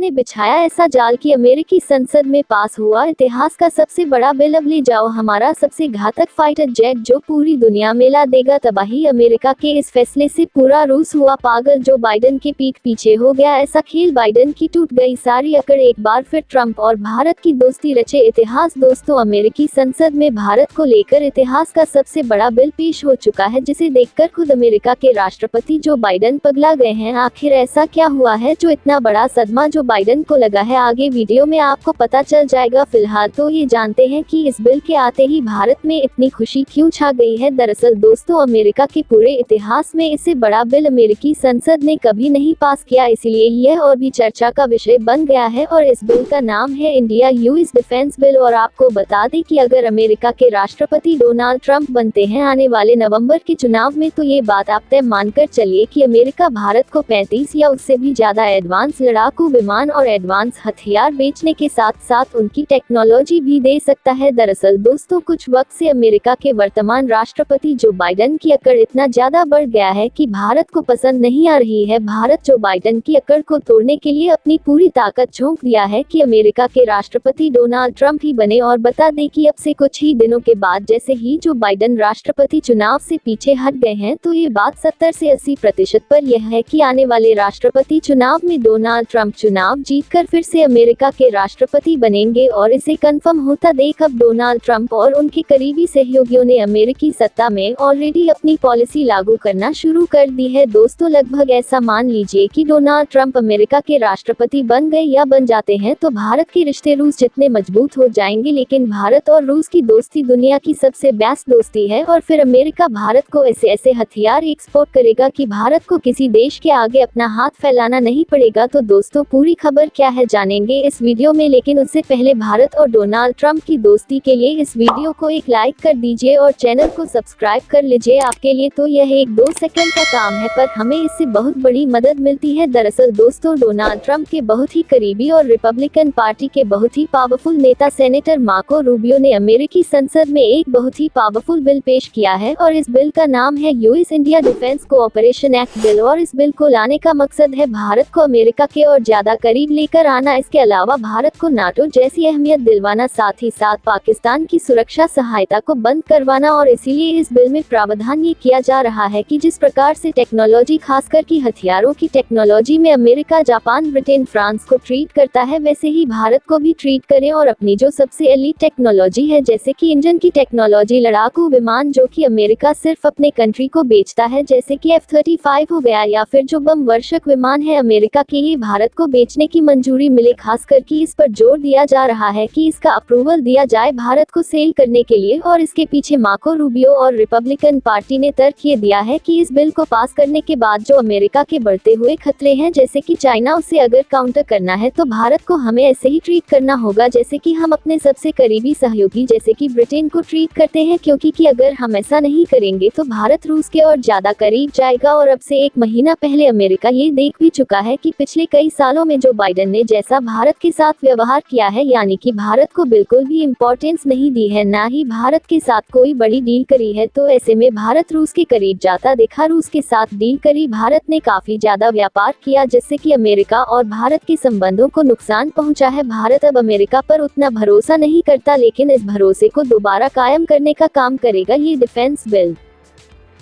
ने बिछाया ऐसा जाल कि अमेरिकी संसद में पास हुआ इतिहास का सबसे बड़ा बिल। अब ले जाओ हमारा सबसे घातक फाइटर जेट जो पूरी दुनिया में ला देगा तबाही। अमेरिका के इस फैसले से पूरा रूस हुआ पागल, जो बाइडेन के पीठ पीछे हो गया ऐसा खेल। बाइडेन की टूट गई सारी अकड़, एक बार फिर ट्रंप और भारत की दोस्ती रचे इतिहास। दोस्तों, अमेरिकी संसद में भारत को लेकर इतिहास का सबसे बड़ा बिल पेश हो चुका है, जिसे देखकर खुद अमेरिका के राष्ट्रपति जो बाइडेन पगला गए हैं। आखिर ऐसा क्या हुआ है जो इतना बड़ा सदमा जो बाइडेन को लगा है, आगे वीडियो में आपको पता चल जाएगा। फिलहाल तो ये जानते हैं कि इस बिल के आते ही भारत में इतनी खुशी क्यों छा गई है। दरअसल दोस्तों, अमेरिका के पूरे इतिहास में इससे बड़ा बिल अमेरिकी संसद ने कभी नहीं पास किया, इसलिए यह और भी चर्चा का विषय बन गया है। और इस बिल का नाम है इंडिया यूएस डिफेंस बिल। और आपको बता दें कि अगर अमेरिका के राष्ट्रपति डोनाल्ड ट्रंप बनते हैं आने वाले नवंबर के चुनाव में, तो ये बात आप तय मानकर चलिए कि अमेरिका भारत को 35 या उससे भी ज्यादा एडवांस लड़ाकू विमान और एडवांस हथियार बेचने के साथ साथ उनकी टेक्नोलॉजी भी दे सकता है। दरअसल दोस्तों, कुछ वक्त से अमेरिका के वर्तमान राष्ट्रपति जो बाइडेन की अकड़ इतना ज्यादा बढ़ गया है कि भारत को पसंद नहीं आ रही है। भारत जो बाइडेन की अकड़ को तोड़ने के लिए अपनी पूरी ताकत झोंक दिया है कि अमेरिका के राष्ट्रपति डोनाल्ड ट्रंप ही बने। और बता दें कि अब से कुछ ही दिनों के बाद जैसे ही जो बाइडेन राष्ट्रपति चुनाव से पीछे हट गए हैं, तो ये बात 70 से 80% पर यह है कि आने वाले राष्ट्रपति चुनाव में डोनाल्ड ट्रंप चुनाव जीतकर फिर से अमेरिका के राष्ट्रपति बनेंगे। और इसे कंफर्म होता देख अब डोनाल्ड ट्रंप और उनके करीबी सहयोगियों ने अमेरिकी सत्ता में ऑलरेडी अपनी पॉलिसी लागू करना शुरू कर दी है। दोस्तों, लगभग ऐसा मान लीजिए कि डोनाल्ड ट्रंप अमेरिका के राष्ट्रपति बन गए या बन जाते हैं तो भारत के रिश्ते रूस जितने मजबूत हो जाएंगे। लेकिन भारत और रूस की दोस्ती दुनिया की सबसे बेस्ट दोस्ती है, और फिर अमेरिका भारत को ऐसे ऐसे हथियार एक्सपोर्ट करेगा कि भारत को किसी देश के आगे अपना हाथ फैलाना नहीं पड़ेगा। तो दोस्तों, पूरी खबर क्या है जानेंगे इस वीडियो में, लेकिन उससे पहले भारत और डोनाल्ड ट्रंप की दोस्ती के लिए इस वीडियो को एक लाइक कर दीजिए और चैनल को सब्सक्राइब कर लीजिए। आपके लिए तो यह 1-2 सेकंड का काम है, पर हमें इससे बहुत बड़ी मदद मिलती है। दरअसल दोस्तों, डोनाल्ड ट्रंप के बहुत ही करीबी और रिपब्लिकन पार्टी के बहुत ही पावरफुल नेता सेनेटर मार्को रूबियो ने अमेरिकी संसद में एक बहुत ही पावरफुल बिल पेश किया है, और इस बिल का नाम है US India defence cooperation act bill. और इस बिल को लाने का मकसद है भारत को अमेरिका के और ज्यादा करीब लेकर आना। इसके अलावा भारत को नाटो जैसी अहमियत दिलवाना, साथ ही साथ पाकिस्तान की सुरक्षा सहायता को बंद करवाना। और इसीलिए इस बिल में प्रावधान ये किया जा रहा है कि जिस प्रकार से टेक्नोलॉजी, खासकर की हथियारों की टेक्नोलॉजी में अमेरिका, जापान, ब्रिटेन, फ्रांस को ट्रीट करता है, वैसे ही भारत को भी ट्रीट करें। और अपनी जो सबसे एलीट टेक्नोलॉजी है, जैसे कि इंजन की टेक्नोलॉजी, लड़ाकू विमान जो कि अमेरिका सिर्फ अपने कंट्री को बेचता है, जैसे कि F-35 हो गया, या फिर जो बम वर्षक विमान है अमेरिका के, ये भारत को बेचने की मंजूरी मिले। खासकर कि इस पर जोर दिया जा रहा है कि इसका अप्रूवल दिया जाए भारत को सेल करने के लिए। और इसके पीछे मार्को रूबियो और रिपब्लिकन पार्टी ने तर्क ये दिया है कि इस बिल को पास करने के बाद जो अमेरिका के बढ़ते हुए खतरे हैं, जैसे कि चाइना, उसे अगर काउंटर करना है तो भारत को हमें ऐसे ही ट्रीट करना होगा जैसे कि हम अपने सबसे करीबी सहयोगी जैसे कि ब्रिटेन को ट्रीट करते हैं। क्योंकि कि अगर हम ऐसा नहीं करेंगे तो भारत रूस के और ज्यादा करीब जाएगा। और अब से 1 महीना पहले अमेरिका ये देख भी चुका है कि पिछले कई सालों में जो बाइडेन ने जैसा भारत के साथ व्यवहार किया है, यानी कि भारत को बिल्कुल भी इम्पोर्टेंस नहीं दी है, ना ही भारत के साथ कोई बड़ी डील करी है। तो ऐसे में भारत रूस के करीब जाता दिखा, रूस के साथ डील करी, भारत ने काफी ज्यादा व्यापार किया, जिससे कि अमेरिका और भारत के संबंधों को नुकसान पहुंचा है। भारत अब अमेरिका पर उतना भरोसा नहीं करता, लेकिन इस भरोसे को दोबारा कायम करने का काम करेगा ये डिफेंस बिल।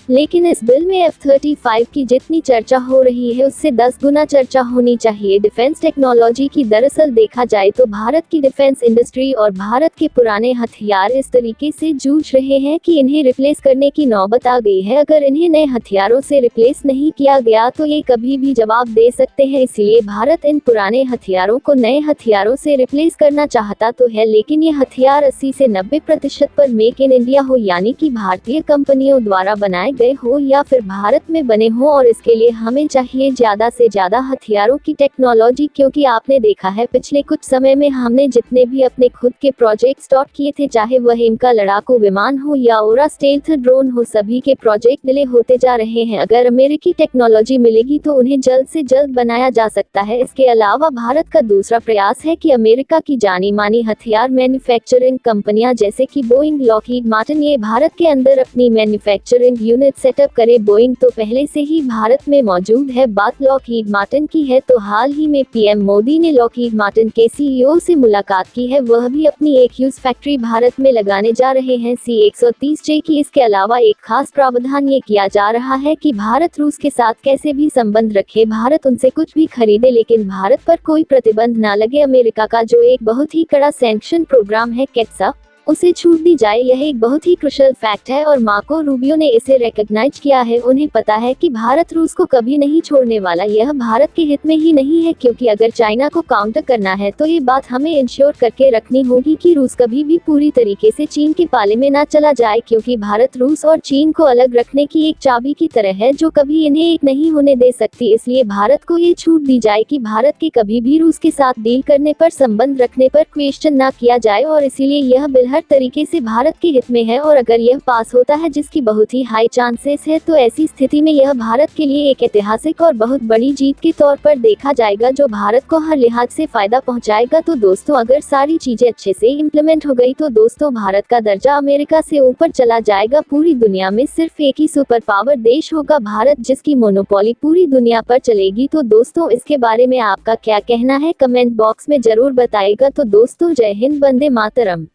लेकिन इस बिल में F-35 की जितनी चर्चा हो रही है उससे 10 गुना चर्चा होनी चाहिए डिफेंस टेक्नोलॉजी की। दरअसल देखा जाए तो भारत की डिफेंस इंडस्ट्री और भारत के पुराने हथियार इस तरीके से जूझ रहे हैं कि इन्हें रिप्लेस करने की नौबत आ गई है। अगर इन्हें नए हथियारों से रिप्लेस नहीं किया गया तो ये कभी भी जवाब दे सकते हैं। इसीलिए भारत इन पुराने हथियारों को नए हथियारों से रिप्लेस करना चाहता तो है, लेकिन ये हथियार 80 से 90% पर मेक इन इंडिया हो, यानी कि भारतीय कंपनियों द्वारा बनाए गए हो या फिर भारत में बने हो। और इसके लिए हमें चाहिए ज्यादा से ज्यादा हथियारों की टेक्नोलॉजी, क्योंकि आपने देखा है पिछले कुछ समय में हमने जितने भी अपने खुद के प्रोजेक्ट स्टार्ट किए थे, चाहे वह इनका लड़ाकू विमान हो या ओरा स्टेल्थ ड्रोन हो, सभी के प्रोजेक्ट डिले होते जा रहे हैं। अगर अमेरिकी टेक्नोलॉजी मिलेगी तो उन्हें जल्द से जल्द बनाया जा सकता है। इसके अलावा भारत का दूसरा प्रयास है कि अमेरिका की जानी मानी हथियार मैन्युफैक्चरिंग कंपनियां जैसे कि बोइंग, लॉकहीड मार्टिन, ये भारत के अंदर अपनी मैन्युफैक्चरिंग यूनिट यूनिट सेटअप करे बोइंग तो पहले से ही भारत में मौजूद है। बात लॉकहीड मार्टिन की है तो हाल ही में पीएम मोदी ने लॉकहीड मार्टिन के सीईओ से मुलाकात की है। वह भी अपनी एक ह्यूज फैक्ट्री भारत में लगाने जा रहे हैं C-130J की। इसके अलावा एक खास प्रावधान ये किया जा रहा है कि भारत रूस के साथ कैसे भी संबंध रखे, भारत उनसे कुछ भी खरीदे लेकिन भारत पर कोई प्रतिबंध न लगे। अमेरिका का जो एक बहुत ही कड़ा सैंक्शन प्रोग्राम है कैट्सा, उसे छूट दी जाए। यह एक बहुत ही क्रुशियल फैक्ट है और मार्को रूबियो ने इसे रिकॉग्नाइज किया है। उन्हें पता है कि भारत रूस को कभी नहीं छोड़ने वाला। यह भारत के हित में ही नहीं है, क्योंकि अगर चाइना को काउंटर करना है तो ये बात हमें इंश्योर करके रखनी होगी कि रूस कभी भी पूरी तरीके से चीन के पाले में ना चला जाए, क्योंकि भारत रूस और चीन को अलग रखने की एक चाबी की तरह है जो कभी इन्हें एक नहीं होने दे सकती। इसलिए भारत को ये छूट दी जाए कि भारत के कभी भी रूस के साथ डील करने पर, संबंध रखने पर क्वेश्चन न किया जाए। और इसीलिए यह बिल हर तरीके से भारत के हित में है और अगर यह पास होता है, जिसकी बहुत ही हाई चांसेस है, तो ऐसी स्थिति में यह भारत के लिए एक ऐतिहासिक और बहुत बड़ी जीत के तौर पर देखा जाएगा, जो भारत को हर लिहाज से फायदा पहुंचाएगा। तो दोस्तों, अगर सारी चीजें अच्छे से इम्प्लीमेंट हो गई तो दोस्तों भारत का दर्जा अमेरिका से ऊपर चला जाएगा। पूरी दुनिया में सिर्फ एक ही सुपर पावर देश होगा भारत, जिसकी मोनोपोली पूरी दुनिया पर चलेगी। तो दोस्तों, इसके बारे में आपका क्या कहना है, कमेंट बॉक्स में जरूर बताइएगा। तो दोस्तों, जय हिंद, वंदे मातरम।